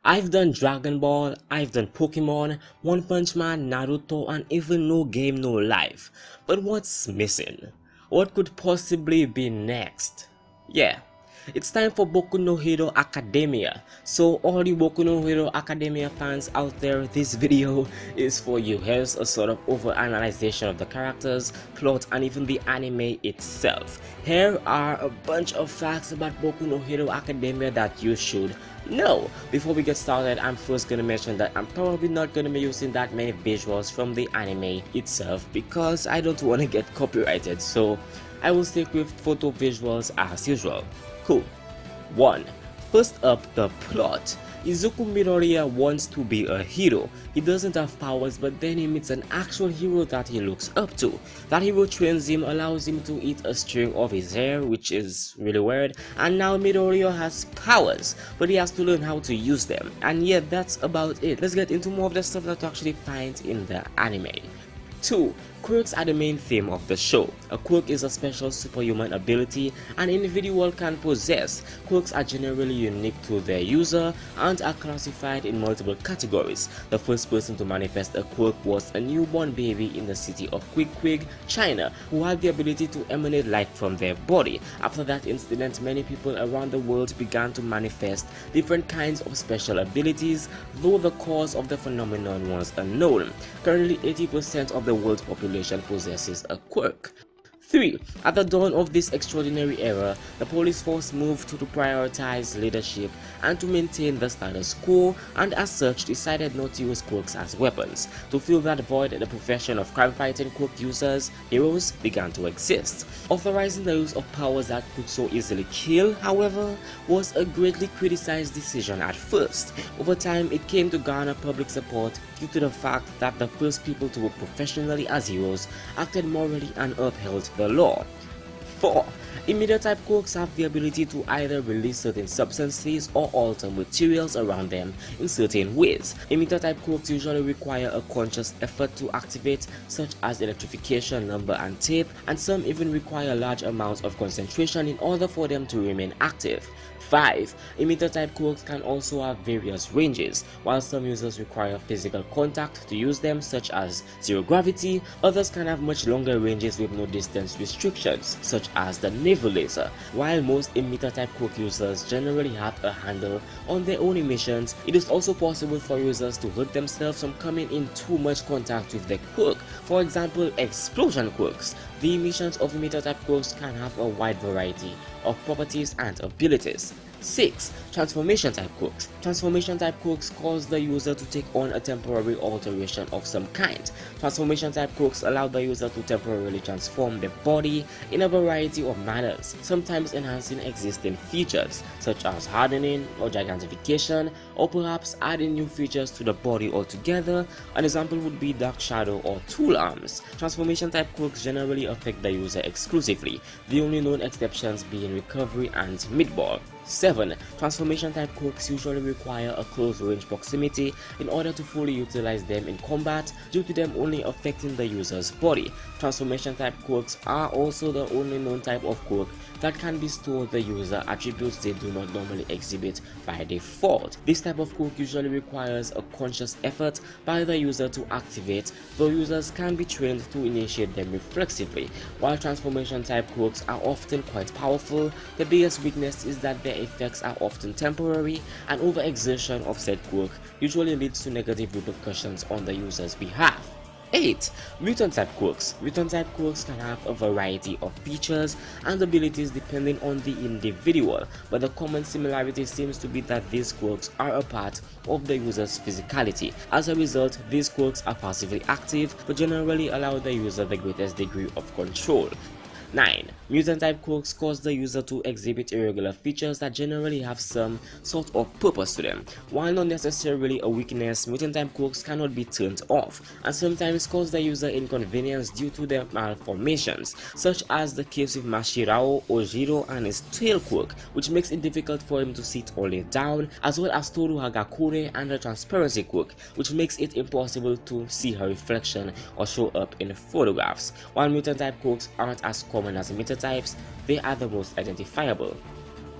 I've done Dragon Ball, I've done Pokemon, One Punch Man, Naruto, and even No Game No Life. But what's missing? What could possibly be next? Yeah, it's time for Boku No Hero Academia. So all you Boku No Hero Academia fans out there, this video is for you. Here's a sort of over-analyzation of the characters, plot, and even the anime itself. Here are a bunch of facts about Boku No Hero Academia that you should know. Before we get started, I'm first gonna mention that I'm probably not gonna be using that many visuals from the anime itself because I don't want to get copyrighted, so I will stick with photo visuals as usual. Cool. 1. First up, the plot. Izuku Midoriya wants to be a hero. He doesn't have powers, but then he meets an actual hero that he looks up to. That hero trains him, allows him to eat a string of his hair, which is really weird, and now Midoriya has powers, but he has to learn how to use them. And yeah, that's about it. Let's get into more of the stuff that you actually find in the anime. 2. Quirks are the main theme of the show. A quirk is a special superhuman ability an individual can possess. Quirks are generally unique to their user and are classified in multiple categories. The first person to manifest a quirk was a newborn baby in the city of Quig, China, who had the ability to emanate light from their body. After that incident, many people around the world began to manifest different kinds of special abilities, though the cause of the phenomenon was unknown. Currently, 80% of the world's population possesses a quirk. 3. At the dawn of this extraordinary era, the police force moved to prioritize leadership and to maintain the status quo, and as such decided not to use quirks as weapons. To fill that void, the profession of crime-fighting quirk users, heroes, began to exist. Authorizing the use of powers that could so easily kill, however, was a greatly criticized decision at first. Over time, it came to garner public support due to the fact that the first people to work professionally as heroes acted morally and upheld the law. 4. Immediate type quirks have the ability to either release certain substances or alter materials around them in certain ways. Immediate type quirks usually require a conscious effort to activate, such as electrification, number and tape, and some even require large amounts of concentration in order for them to remain active. 5. Emitter type quirks can also have various ranges. While some users require physical contact to use them, such as zero gravity, others can have much longer ranges with no distance restrictions, such as the naval laser. While most emitter type quirk users generally have a handle on their own emissions, it is also possible for users to hurt themselves from coming in too much contact with their quirk. For example, explosion quirks. The emissions of emitter type quirks can have a wide variety of properties and abilities. 6. Transformation type quirks. Transformation type quirks cause the user to take on a temporary alteration of some kind. Transformation type quirks allow the user to temporarily transform their body in a variety of manners, sometimes enhancing existing features such as hardening or gigantification, or perhaps adding new features to the body altogether. An example would be dark shadow or tool arms. Transformation type quirks generally affect the user exclusively, the only known exceptions being recovery and mid-ball. 7. Transformation type quirks usually require a close range proximity in order to fully utilize them in combat, due to them only affecting the user's body. Transformation type quirks are also the only known type of quirk that can bestow the user attributes they do not normally exhibit by default. This type of quirk usually requires a conscious effort by the user to activate, though users can be trained to initiate them reflexively. While transformation type quirks are often quite powerful, the biggest weakness is that their effects are often temporary, and overexertion of said quirk usually leads to negative repercussions on the user's behalf. 8. Mutant type quirks. Mutant type quirks can have a variety of features and abilities depending on the individual, but the common similarity seems to be that these quirks are a part of the user's physicality. As a result, these quirks are passively active but generally allow the user the greatest degree of control. 9. Mutant type quirks cause the user to exhibit irregular features that generally have some sort of purpose to them. While not necessarily a weakness, mutant type quirks cannot be turned off and sometimes cause the user inconvenience due to their malformations, such as the case with Mashirao Ojiro and his tail quirk, which makes it difficult for him to sit or lay down, as well as Toru Hagakure and the transparency quirk, which makes it impossible to see her reflection or show up in photographs. While mutant type quirks aren't as common as emitter types, they are the most identifiable.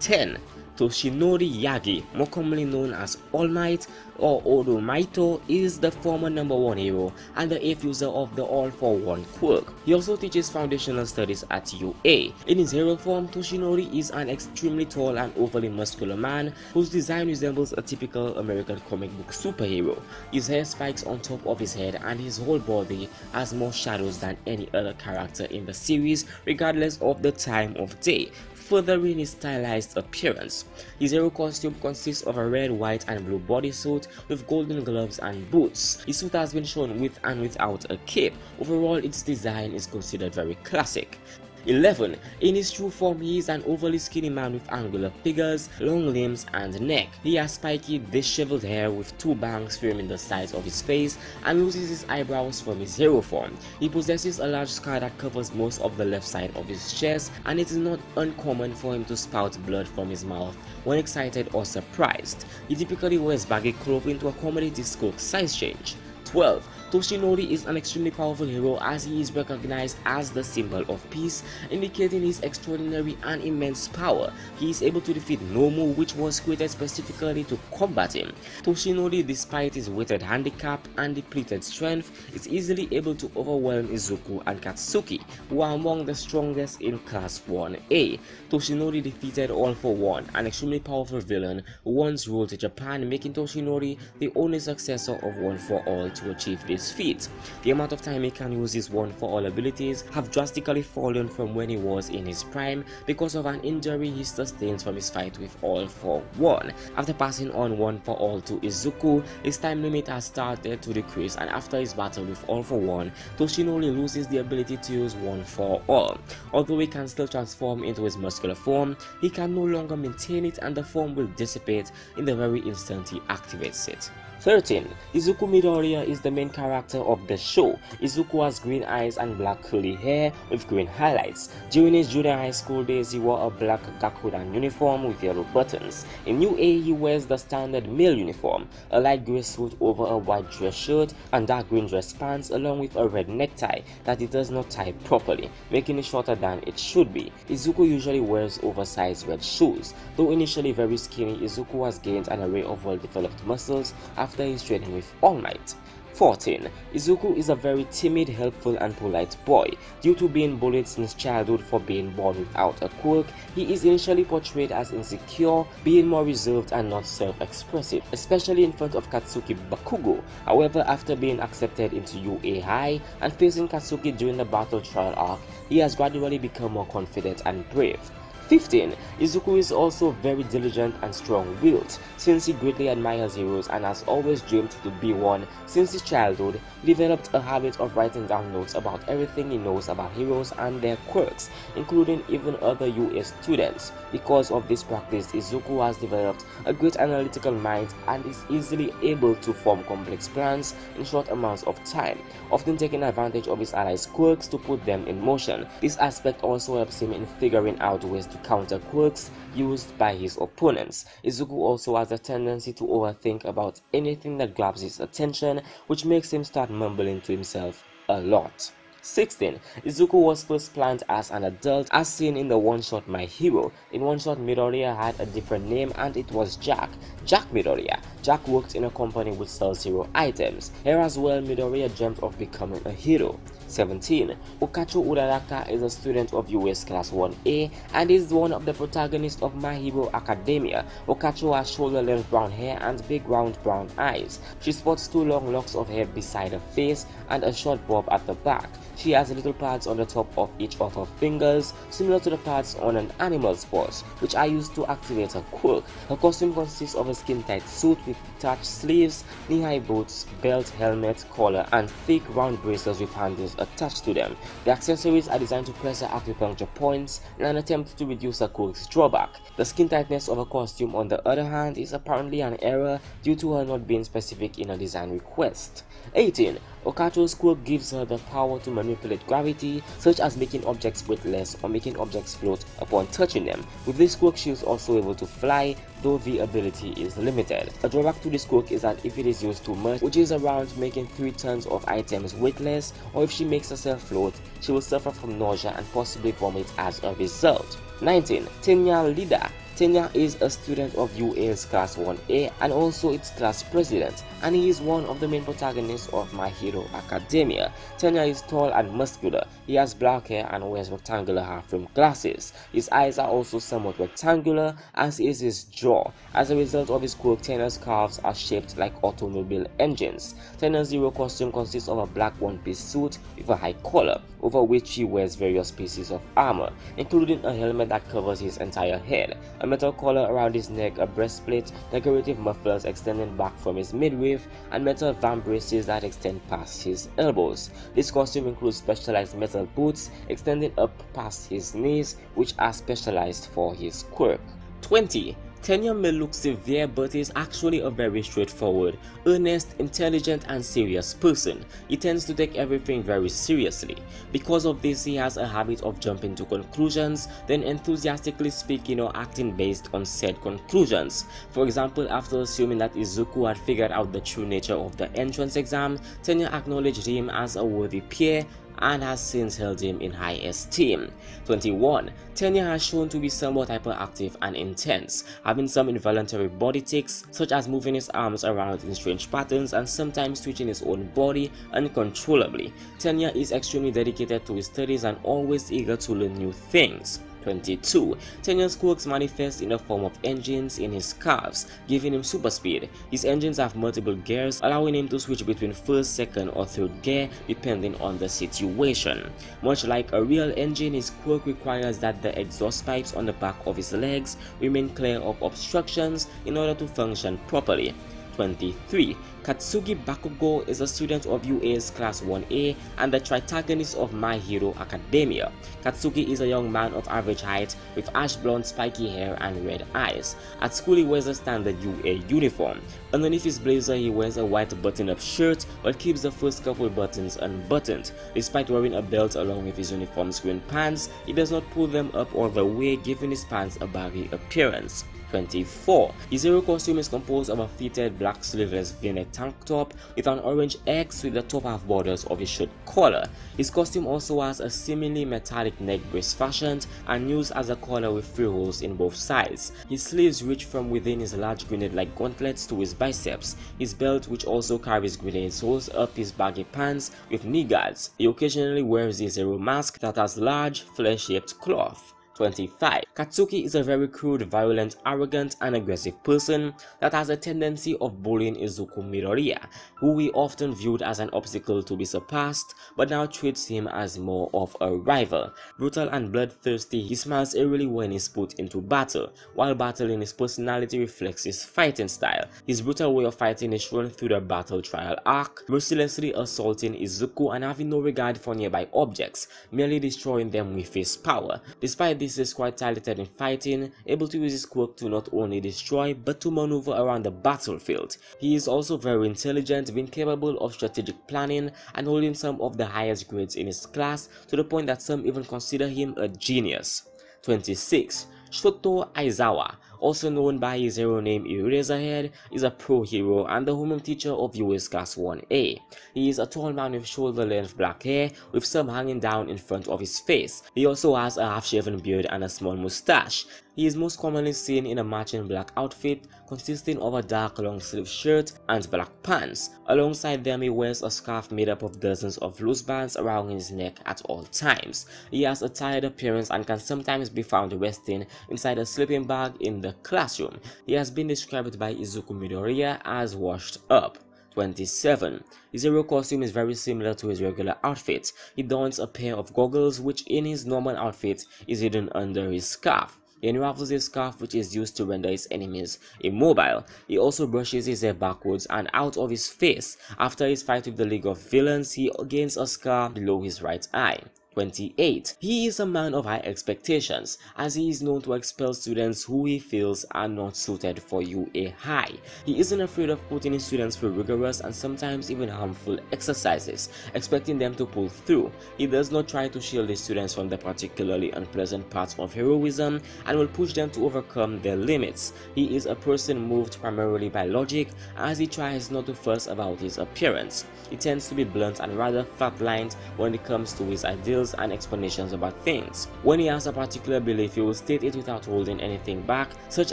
10. Toshinori Yagi, more commonly known as All Might or Odomaito, is the former #1 hero and the 8th user of the All-for-One quirk. He also teaches foundational studies at UA. In his hero form, Toshinori is an extremely tall and overly muscular man whose design resembles a typical American comic book superhero. His hair spikes on top of his head and his whole body has more shadows than any other character in the series, regardless of the time of day, furthering his stylized appearance. His hero costume consists of a red, white and blue bodysuit with golden gloves and boots. His suit has been shown with and without a cape. Overall, its design is considered very classic. 11. In his true form, he is an overly skinny man with angular figures, long limbs and neck. He has spiky, disheveled hair with 2 bangs framing the sides of his face and loses his eyebrows from his hero form. He possesses a large scar that covers most of the left side of his chest, and it is not uncommon for him to spout blood from his mouth when excited or surprised. He typically wears baggy clothing to accommodate his quirk size change. 12. Toshinori is an extremely powerful hero as he is recognized as the symbol of peace, indicating his extraordinary and immense power. He is able to defeat Nomu, which was created specifically to combat him. Toshinori, despite his weighted handicap and depleted strength, is easily able to overwhelm Izuku and Katsuki, who are among the strongest in Class 1A. Toshinori defeated All-for-One, an extremely powerful villain who once ruled Japan, making Toshinori the only successor of One-for-All to achieve this feat. The amount of time he can use his One-for-All abilities have drastically fallen from when he was in his prime because of an injury he sustained from his fight with All-for-One. After passing on One-for-All to Izuku, his time limit has started to decrease, and after his battle with All-for-One, Toshinori loses the ability to use One-for-All. Although he can still transform into his muscular form, he can no longer maintain it and the form will dissipate in the very instant he activates it. 13. Izuku Midoriya is the main character of the show. Izuku has green eyes and black curly hair with green highlights. During his junior high school days, he wore a black Gakudan uniform with yellow buttons. In UA, he wears the standard male uniform, a light grey suit over a white dress shirt and dark green dress pants, along with a red necktie that he does not tie properly, making it shorter than it should be. Izuku usually wears oversized red shoes. Though initially very skinny, Izuku has gained an array of well-developed muscles after his training with All Might. 14. Izuku is a very timid, helpful and polite boy. Due to being bullied since childhood for being born without a quirk, he is initially portrayed as insecure, being more reserved and not self-expressive, especially in front of Katsuki Bakugo. However, after being accepted into UA High and facing Katsuki during the battle trial arc, he has gradually become more confident and brave. 15. Izuku is also very diligent and strong-willed. Since he greatly admires heroes and has always dreamed to be one since his childhood, he developed a habit of writing down notes about everything he knows about heroes and their quirks, including even other UA students. Because of this practice, Izuku has developed a great analytical mind and is easily able to form complex plans in short amounts of time, often taking advantage of his allies' quirks to put them in motion. This aspect also helps him in figuring out ways to counter quirks used by his opponents. Izuku also has a tendency to overthink about anything that grabs his attention, which makes him start mumbling to himself a lot. 16. Izuku was first planned as an adult, as seen in the one-shot My Hero. In one-shot, Midoriya had a different name and it was Jack Midoriya. Jack worked in a company which sells hero items. Here as well, Midoriya dreamt of becoming a hero. 17. Okacho Uraraka is a student of US Class 1A and is one of the protagonists of My Hero Academia. Okacho has shoulder-length brown hair and big round brown eyes. She sports 2 long locks of hair beside her face and a short bob at the back. She has little pads on the top of each of her fingers, similar to the pads on an animal's paws, which are used to activate her quirk. Her costume consists of a skin-tight suit with detached sleeves, knee-high boots, belt, helmet, collar, and thick round bracelets with handles attached to them. The accessories are designed to press her acupuncture points in an attempt to reduce her quirk's drawback. The skin tightness of her costume, on the other hand, is apparently an error due to her not being specific in her design request. 18. Okacho's quirk gives her the power to manipulate gravity, such as making objects weightless or making objects float upon touching them. With this quirk, she is also able to fly, though the ability is limited. A drawback to this quirk is that if it is used too much, which is around making 3 tons of items weightless, or if she makes herself float, she will suffer from nausea and possibly vomit as a result. 19. Tenya Lida Tenya is a student of UA's Class 1A and also its class president, and he is one of the main protagonists of My Hero Academia. Tenya is tall and muscular. He has black hair and wears rectangular half-frame glasses. His eyes are also somewhat rectangular, as is his jaw. As a result of his quirk, Tenya's calves are shaped like automobile engines. Tenya's hero costume consists of a black one-piece suit with a high collar, over which he wears various pieces of armor, including a helmet that covers his entire head, a metal collar around his neck, a breastplate, decorative mufflers extending back from his midriff, and metal vambraces that extend past his elbows. This costume includes specialized metal boots extending up past his knees, which are specialized for his quirk. 20. Tenya may look severe, but is actually a very straightforward, earnest, intelligent, and serious person. He tends to take everything very seriously. Because of this, he has a habit of jumping to conclusions, then enthusiastically speaking or acting based on said conclusions. For example, after assuming that Izuku had figured out the true nature of the entrance exam, Tenya acknowledged him as a worthy peer and has since held him in high esteem. 21. Tenya has shown to be somewhat hyperactive and intense, having some involuntary body tics, such as moving his arms around in strange patterns and sometimes twitching his own body uncontrollably. Tenya is extremely dedicated to his studies and always eager to learn new things. 22. Tenya's quirks manifest in the form of engines in his calves, giving him super speed. His engines have multiple gears, allowing him to switch between first, second, or third gear depending on the situation. Much like a real engine, his quirk requires that the exhaust pipes on the back of his legs remain clear of obstructions in order to function properly. 23. Katsuki Bakugo is a student of UA's Class 1A and the tritagonist of My Hero Academia. Katsuki is a young man of average height with ash blonde spiky hair and red eyes. At school he wears a standard UA uniform. Underneath his blazer he wears a white button-up shirt but keeps the first couple buttons unbuttoned. Despite wearing a belt along with his uniform's green pants, he does not pull them up all the way, giving his pants a baggy appearance. 24. His hero costume is composed of a fitted black sleeveless v-neck tank top with an orange X with the top half borders of his shirt collar. His costume also has a seemingly metallic neck brace fashioned and used as a collar with 3 holes in both sides. His sleeves reach from within his large grenade-like gauntlets to his biceps. His belt, which also carries grenades, holds up his baggy pants with knee guards. He occasionally wears his hero mask that has large flesh-shaped cloth. 25. Katsuki is a very crude, violent, arrogant, and aggressive person that has a tendency of bullying Izuku Midoriya, who we often viewed as an obstacle to be surpassed, but now treats him as more of a rival. Brutal and bloodthirsty, he smiles eerily when he's put into battle. While battling, his personality reflects his fighting style. His brutal way of fighting is shown through the battle trial arc, mercilessly assaulting Izuku and having no regard for nearby objects, merely destroying them with his power. Despite this, he is quite talented in fighting, able to use his quirk to not only destroy but to maneuver around the battlefield. He is also very intelligent, being capable of strategic planning and holding some of the highest grades in his class, to the point that some even consider him a genius. 26. Shoto Aizawa, also known by his hero name Eraserhead, is a pro hero and the homeroom teacher of US Class 1A. He is a tall man with shoulder-length black hair with some hanging down in front of his face. He also has a half-shaven beard and a small mustache. He is most commonly seen in a matching black outfit consisting of a dark long-sleeve shirt and black pants. Alongside them, he wears a scarf made up of dozens of loose bands around his neck at all times. He has a tired appearance and can sometimes be found resting inside a sleeping bag in the classroom. He has been described by Izuku Midoriya as washed up. 27. His hero costume is very similar to his regular outfit. He dons a pair of goggles which in his normal outfit is hidden under his scarf. He unravels his scarf, which is used to render his enemies immobile. He also brushes his hair backwards and out of his face. After his fight with the League of Villains, he gains a scar below his right eye. 28. He is a man of high expectations, as he is known to expel students who he feels are not suited for UA High. He isn't afraid of putting his students through rigorous and sometimes even harmful exercises, expecting them to pull through. He does not try to shield his students from the particularly unpleasant parts of heroism and will push them to overcome their limits. He is a person moved primarily by logic, as he tries not to fuss about his appearance. He tends to be blunt and rather fat-lined when it comes to his ideals details and explanations about things. When he has a particular belief, he will state it without holding anything back, such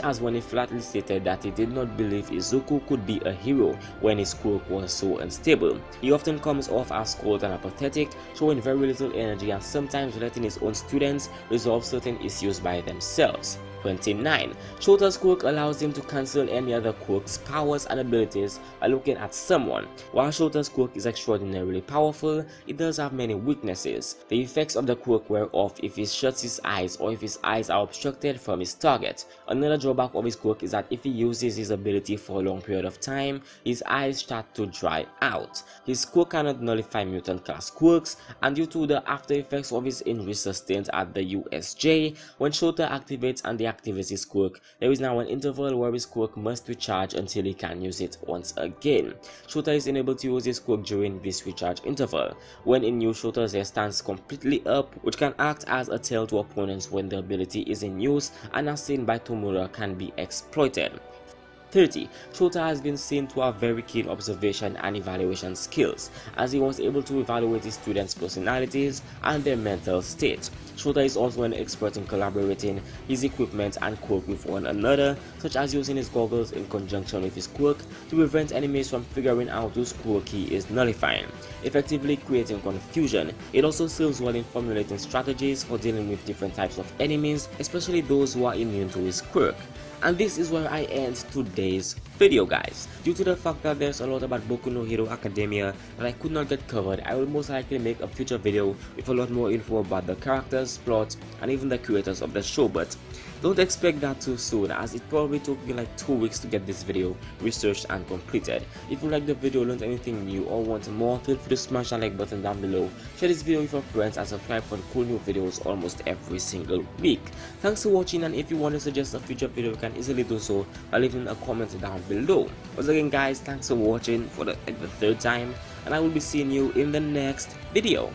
as when he flatly stated that he did not believe Izuku could be a hero when his quirk was so unstable. He often comes off as cold and apathetic, showing very little energy and sometimes letting his own students resolve certain issues by themselves. 29. Shota's quirk allows him to cancel any other quirk's powers and abilities by looking at someone. While Shota's quirk is extraordinarily powerful, it does have many weaknesses. The effects of the quirk wear off if he shuts his eyes or if his eyes are obstructed from his target. Another drawback of his quirk is that if he uses his ability for a long period of time, his eyes start to dry out. His quirk cannot nullify mutant class quirks, and due to the after effects of his injury sustained at the USJ, when Shota activates and deactivates his quirk, there is now an interval where his quirk must recharge until he can use it once again. Shota is unable to use his quirk during this recharge interval. When in use, Shota's hair stands completely up, which can act as a tell to opponents when the ability is in use, and as seen by Tomura, can be exploited. 30. Shota has been seen to have very keen observation and evaluation skills, as he was able to evaluate his students' personalities and their mental state. Shota is also an expert in collaborating his equipment and quirk with one another, such as using his goggles in conjunction with his quirk to prevent enemies from figuring out whose quirk he is nullifying, effectively creating confusion. It also serves well in formulating strategies for dealing with different types of enemies, especially those who are immune to his quirk. And this is where I end today's video, guys. Due to the fact that there's a lot about Boku No Hero Academia that I could not get covered, I will most likely make a future video with a lot more info about the characters, plot, and even the creators of the show, but don't expect that too soon, as it probably took me like 2 weeks to get this video researched and completed. If you like the video, learned anything new, or want more, feel free to smash that like button down below, share this video with your friends, and subscribe for the cool new videos almost every single week. Thanks for watching, and if you want to suggest a future video, you can easily do so by leaving a comment down below. Once again, guys, thanks for watching for the 3rd time, and I will be seeing you in the next video.